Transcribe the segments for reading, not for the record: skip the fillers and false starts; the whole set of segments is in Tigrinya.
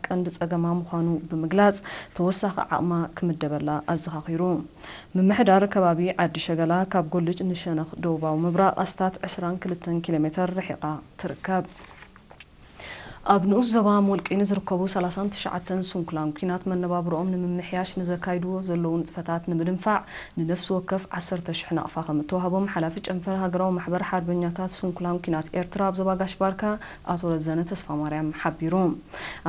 ቀንዲ ጸገማ ምዃኑ ብምግላጽ ተወሳኺ ዓቕማ ክምደበላ ኣዘኻኺሩ ምምሕዳር ከባቢ ዓዲ ሸገላ ካብ ጎልጅ ንሸነኽ ደቡባዊ ምብራቕ ኣስታት 22 ኪሎ ሜትር ርሒቓ ትርከብ ኣብ ንኡስ ዞባ ሞልቂን ዝርከቡ 39 ሱንኩላን ኩናት መነባብሮኦም ንምምሕያሽ ንዘካይድዎ ዘለዉ ንጥፈታት ንምድንፋዕ ንነፍሲ ወከፍ 10,000 ናቕፋ ከም እተዋህቦም ሓላፊ ጨንፈር ሃገራዊ ማሕበር ሓርበኛታት ሱንኩላን ኩናት ኤርትራ ኣብ ዞባ ጋሽ ባርካ ኣቶ ረዘነ ተስፋ ማርያም ሓቢሩ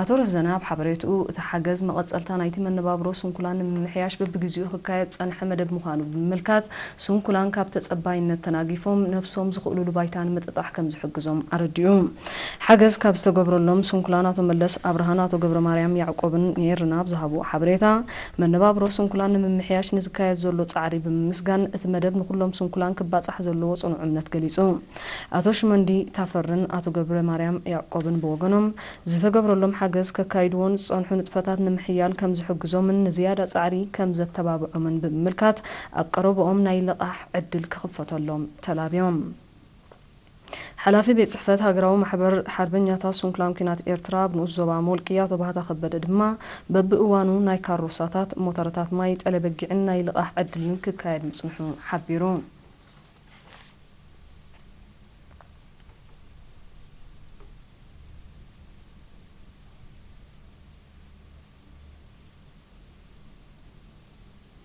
ኣቶ ረዘነ ኣብ ሓበሬትኡ እቲ ሓገዝ መቐጸልታ ናይቲ መነባብሮ ሱንኩላን ንምምሕያሽ በብግዚኡ ክካየድ ጸንሐ መደብ ምዃኑ ብምምልካት ሱንኩላን ካብ ተጸባይነት ተናጊፎም ነፍሶም ዝኽእሉሉ ባይታ ንምጥጣሕ ከም ዝሕግዞም ኣረዲኡ ሓገዝ ካብ ዝተገብረሎም ሱንኩላን አቶ መለስ አብርሃን አቶ ገብረ ማርያም ያዕቆብን የርናብ ዝሃቡ ሓበሬታ መነባብሮ ሱንኩላን ንምምሕያሽ ንዝካየድ ዘሎ ጻዕሪ ብምስጋን እቲ መደብ ንኩሎም ሱንኩላን ክባጻሕ ዘለዎ ጽኑዕ እምነት ገሊጹ አቶ ሽመንዲ ታፈርን አቶ ገብረ ማርያም ያዕቆብን በወገኖም ዝተገብረሎም ሓገዝ ከካይድዎን ጸንሑ ንጥፈታት ንምሕያል ከም ዝሕግዞምን ንዝያዳ ጻዕሪ ከም ዘተባብዖምን ብምልካት ኣብ ቀረብኦም ናይ ልቓሕ ዕድል ክኽፈተሎም ተላብዮም ሓላፊ ቤት ጽሕፈት ሃገራዊ ማሕበር ሓርበኛታት ሱንኩላን ኩናት ኤርትራ ብንኡስ ዞባ ሞልቂያ አቶ ባህታ ከበደ ድማ በብእዋኑ ናይ ካሮሳታት ሞተርታት ማይ ጠለበጊዕን ናይ ልቓሕ ዕድልን ክካየድ ምጽንሑ ሓቢሩ